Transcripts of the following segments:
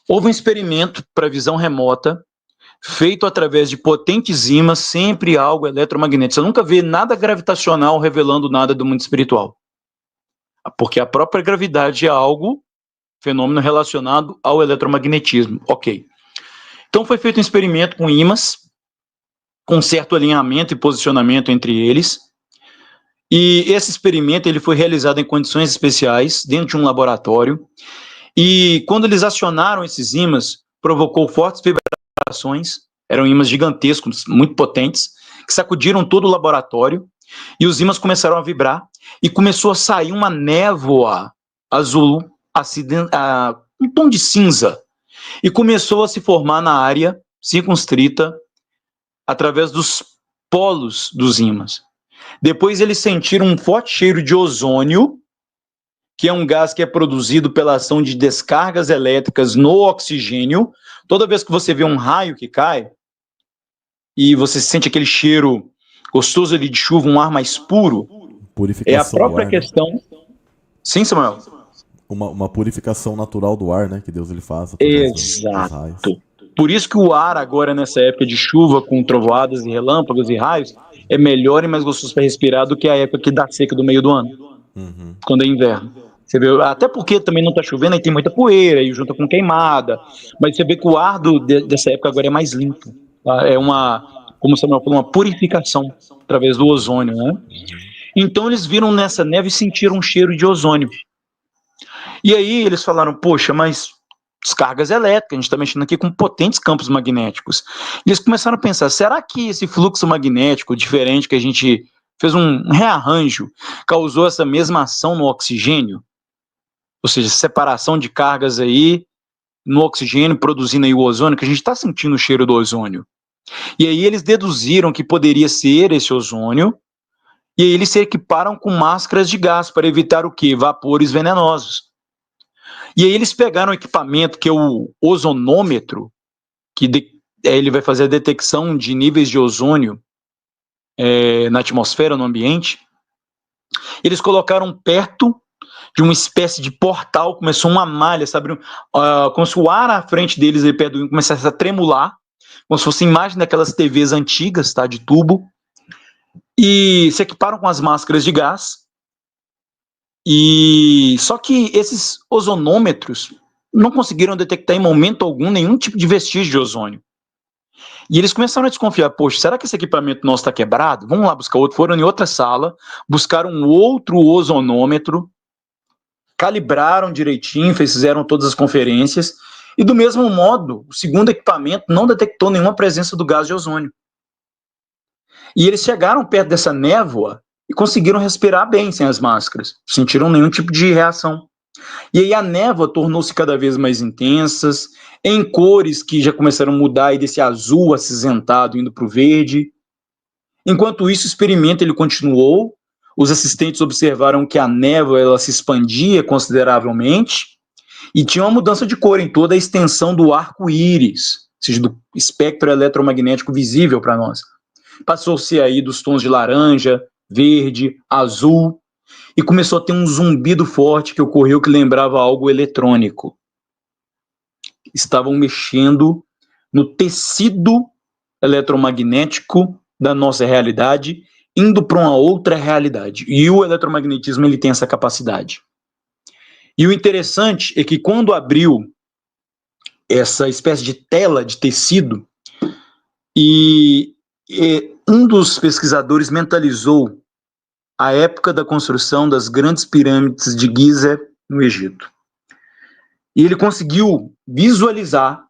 Houve um experimento para visão remota, feito através de potentes ímãs, sempre algo eletromagnético. Você nunca vê nada gravitacional revelando nada do mundo espiritual. Porque a própria gravidade é algo, fenômeno relacionado ao eletromagnetismo. Ok. Então foi feito um experimento com ímãs, com certo alinhamento e posicionamento entre eles. E esse experimento ele foi realizado em condições especiais, dentro de um laboratório. E quando eles acionaram esses ímãs, provocou fortes vibrações, eram ímãs gigantescos, muito potentes, que sacudiram todo o laboratório, e os ímãs começaram a vibrar, e começou a sair uma névoa azul, um tom de cinza, e começou a se formar na área circunstrita, através dos polos dos ímãs. Depois eles sentiram um forte cheiro de ozônio, que é um gás que é produzido pela ação de descargas elétricas no oxigênio. Toda vez que você vê um raio que cai, e você sente aquele cheiro gostoso ali de chuva, um ar mais puro, é a própria questão... Né? Sim, Samuel? Uma purificação natural do ar, né, que Deus ele faz através dos raios. Por isso que o ar agora, nessa época de chuva, com trovoadas e relâmpagos e raios, é melhor e mais gostoso para respirar do que a época que dá seca do meio do ano, quando é inverno. Você vê, até porque também não está chovendo, aí tem muita poeira, e junta com queimada, mas você vê que o ar dessa época agora é mais limpo. Tá? É como você falou, uma purificação através do ozônio, né? Então eles viram nessa neve e sentiram um cheiro de ozônio. E aí eles falaram, poxa, mas descargas elétricas, a gente está mexendo aqui com potentes campos magnéticos. E eles começaram a pensar, será que esse fluxo magnético diferente que a gente fez um rearranjo, causou essa mesma ação no oxigênio? Ou seja, separação de cargas aí no oxigênio, produzindo aí o ozônio, que a gente está sentindo o cheiro do ozônio. E aí eles deduziram que poderia ser esse ozônio, e aí eles se equiparam com máscaras de gás para evitar o quê? Vapores venenosos. E aí eles pegaram o equipamento que é o ozonômetro, que ele vai fazer a detecção de níveis de ozônio na atmosfera, no ambiente. Eles colocaram perto de uma espécie de portal, começou uma malha, sabe? Como se o ar à frente deles, aí perto do ímã, começasse a tremular, como se fosse imagem daquelas TVs antigas, tá? De tubo. E se equiparam com as máscaras de gás. E só que esses ozonômetros não conseguiram detectar em momento algum nenhum tipo de vestígio de ozônio. E eles começaram a desconfiar, poxa, será que esse equipamento nosso está quebrado? Vamos lá buscar outro. Foram em outra sala, buscaram um outro ozonômetro, calibraram direitinho, fizeram todas as conferências, e do mesmo modo, o segundo equipamento não detectou nenhuma presença do gás de ozônio. E eles chegaram perto dessa névoa e conseguiram respirar bem sem as máscaras, não sentiram nenhum tipo de reação. E aí a névoa tornou-se cada vez mais intensas, em cores que já começaram a mudar, e desse azul acinzentado indo para o verde. Enquanto isso, o experimento ele continuou, os assistentes observaram que a névoa ela se expandia consideravelmente, e tinha uma mudança de cor em toda a extensão do arco-íris, ou seja, do espectro eletromagnético visível para nós. Passou-se aí dos tons de laranja, verde, azul, e começou a ter um zumbido forte que ocorreu que lembrava algo eletrônico. Estavam mexendo no tecido eletromagnético da nossa realidade, indo para uma outra realidade. E o eletromagnetismo ele tem essa capacidade. E o interessante é que quando abriu essa espécie de tela de tecido, e um dos pesquisadores mentalizou a época da construção das grandes pirâmides de Giza, no Egito. E ele conseguiu visualizar,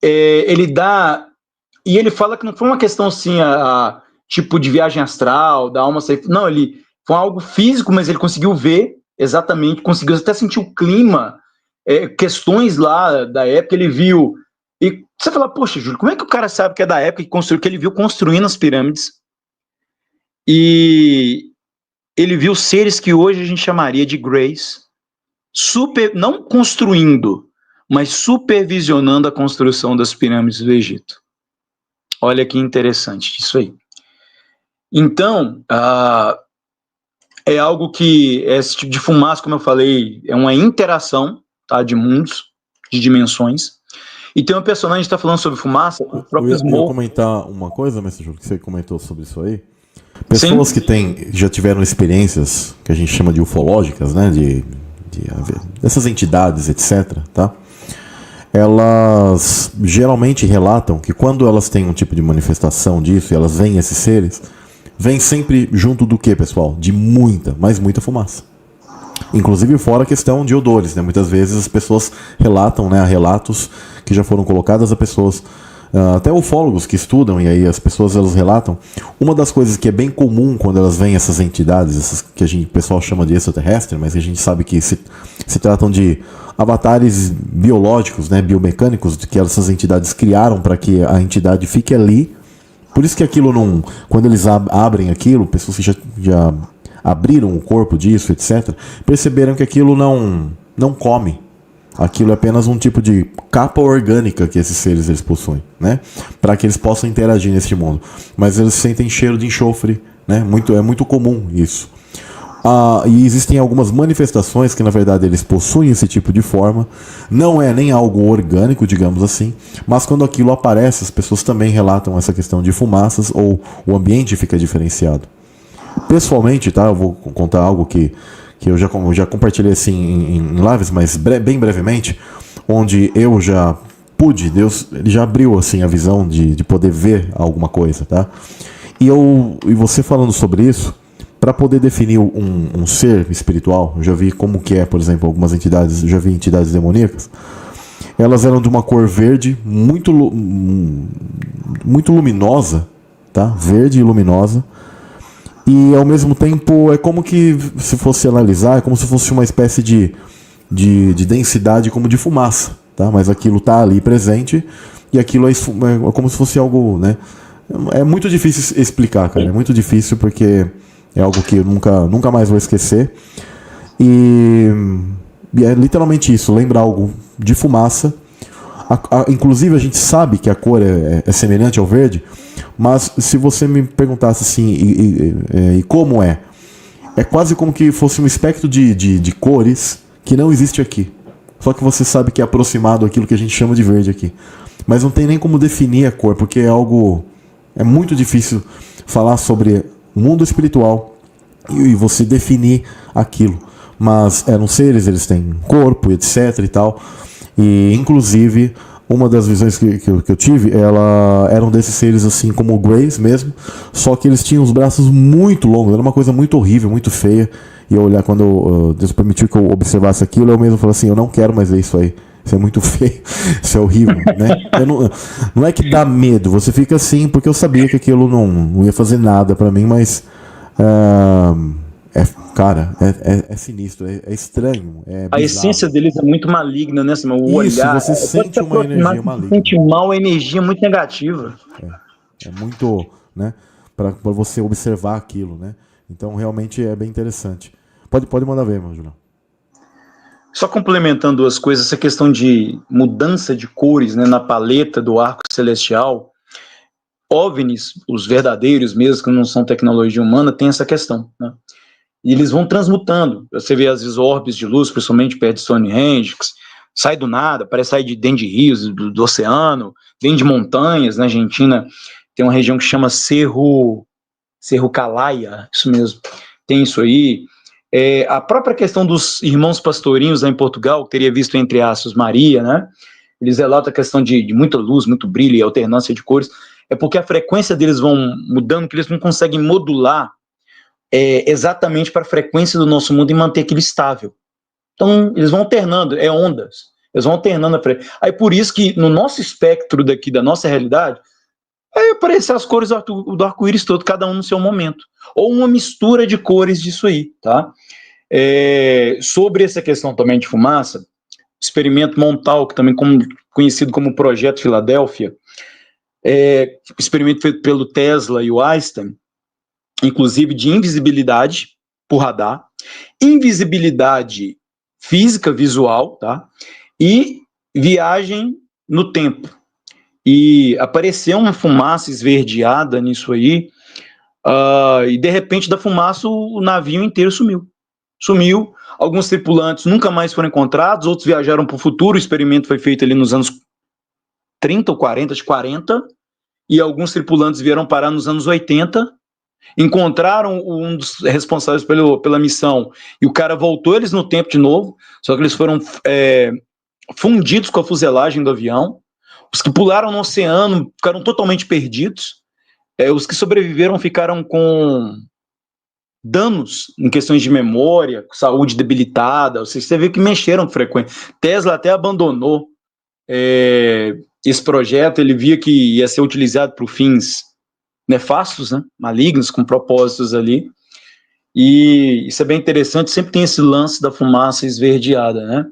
e ele fala que não foi uma questão assim, tipo de viagem astral, da alma sair, não, ele foi algo físico, mas ele conseguiu ver exatamente, conseguiu até sentir o clima, questões lá da época, ele viu, e você fala, poxa, Júlio, como é que o cara sabe que é da época que ele viu construindo as pirâmides? E ele viu seres que hoje a gente chamaria de Greys, não construindo, mas supervisionando a construção das pirâmides do Egito. Olha que interessante isso aí. Então, é algo que, esse tipo de fumaça, como eu falei, é uma interação, tá, de mundos, de dimensões. E tem um personagem que está falando sobre fumaça, o próprio Eu ia comentar uma coisa, Mestre Júlio, que você comentou sobre isso aí. Pessoas Sim. que já tiveram experiências que a gente chama de ufológicas, né, dessas entidades, etc., tá? Elas geralmente relatam que quando elas têm um tipo de manifestação disso e elas veem esses seres, vem sempre junto do que, pessoal? De muita, mas muita fumaça. Inclusive fora a questão de odores, né? Muitas vezes as pessoas relatam, né, relatos que já foram colocadas a pessoas, até ufólogos que estudam, e aí as pessoas elas relatam. Uma das coisas que é bem comum quando elas veem essas entidades, essas que o pessoal chama de extraterrestre, mas que a gente sabe que se tratam de avatares biológicos, né, biomecânicos, que essas entidades criaram para que a entidade fique ali. Por isso que aquilo não... Quando eles abrem aquilo, pessoas que já abriram o corpo disso, etc., perceberam que aquilo não come. Aquilo é apenas um tipo de capa orgânica que esses seres eles possuem, né? Para que eles possam interagir neste mundo. Mas eles sentem cheiro de enxofre, né? É muito comum isso. E existem algumas manifestações que na verdade eles possuem esse tipo de forma. Não é nem algo orgânico, digamos assim, mas quando aquilo aparece, as pessoas também relatam essa questão de fumaças ou o ambiente fica diferenciado. Pessoalmente, tá? Eu vou contar algo que eu já compartilhei assim em lives, mas bem brevemente, onde eu já pude, Deus ele já abriu assim a visão de poder ver alguma coisa, tá? E você falando sobre isso, para poder definir um ser espiritual, eu já vi como que é, por exemplo, algumas entidades, eu já vi entidades demoníacas, elas eram de uma cor verde muito luminosa, tá? Verde e luminosa. E ao mesmo tempo é como que, se fosse analisar, é como se fosse uma espécie de densidade como de fumaça, tá? Mas aquilo tá ali presente e aquilo é como se fosse algo, né? É muito difícil explicar, cara. É muito difícil porque é algo que eu nunca mais vou esquecer. E é literalmente isso, lembra algo de fumaça. Inclusive a gente sabe que a cor é semelhante ao verde, mas se você me perguntasse assim, e como é quase como que fosse um espectro de cores que não existe aqui. Só que você sabe que é aproximado àquilo que a gente chama de verde aqui. Mas não tem nem como definir a cor, porque é muito difícil falar sobre o mundo espiritual e você definir aquilo. Mas eram seres, eles têm corpo, etc e tal. E inclusive uma das visões que eu tive, eram desses seres assim como o Grace mesmo, só que eles tinham os braços muito longos, era uma coisa muito horrível, muito feia. E eu olhar, quando Deus permitiu que eu observasse aquilo, eu mesmo falei assim, eu não quero mais ver isso aí. Isso é muito feio, isso é horrível, né? Não é que dá medo, você fica assim, porque eu sabia que aquilo não ia fazer nada pra mim, mas cara, é sinistro, é estranho, é a bizarro. essência deles é muito maligna, né? O Isso, olhar, você sente uma energia maligna. Sente mal, a energia muito negativa. É muito, né? Para você observar aquilo, né? Então realmente é bem interessante. Pode mandar ver, meu Julião. Só complementando duas coisas, essa questão de mudança de cores, né, na paleta do arco celestial, OVNIs, os verdadeiros mesmo, que não são tecnologia humana, tem essa questão, né? E eles vão transmutando. Você vê às vezes orbes de luz, principalmente perto de Stonehenge, sai do nada, parece sair dentro de rios, do oceano, dentro de montanhas. Na Argentina tem uma região que chama Cerro Calaya, isso mesmo, tem isso aí. A própria questão dos irmãos pastorinhos lá em Portugal, que teria visto entre aspas Maria, né? Eles relatam a questão de muita luz, muito brilho e alternância de cores. É porque a frequência deles vão mudando, que eles não conseguem modular exatamente para a frequência do nosso mundo e manter aquilo estável. Então, eles vão alternando, ondas. Eles vão alternando a frequência. Aí, por isso que no nosso espectro daqui, da nossa realidade, aparecem as cores do arco-íris todo, cada um no seu momento. Ou uma mistura de cores disso aí, tá? Sobre essa questão também de fumaça, experimento Montauk, também conhecido como Projeto Filadélfia, experimento feito pelo Tesla e o Einstein, inclusive de invisibilidade por radar, invisibilidade física, visual, tá? E viagem no tempo. E apareceu uma fumaça esverdeada nisso aí, e de repente da fumaça o navio inteiro sumiu. sumiu. Alguns tripulantes nunca mais foram encontrados, outros viajaram para o futuro. O experimento foi feito ali nos anos 30 ou 40, de 40, e alguns tripulantes vieram parar nos anos 80, encontraram um dos responsáveis pela missão, e o cara voltou eles no tempo de novo, só que eles foram fundidos com a fuselagem do avião. Os que pularam no oceano ficaram totalmente perdidos. Os que sobreviveram ficaram com danos em questões de memória, saúde debilitada. Você vê que mexeram com frequência. Tesla até abandonou esse projeto. Ele via que ia ser utilizado por fins nefastos, né, malignos, com propósitos ali. E isso é bem interessante. Sempre tem esse lance da fumaça esverdeada, né?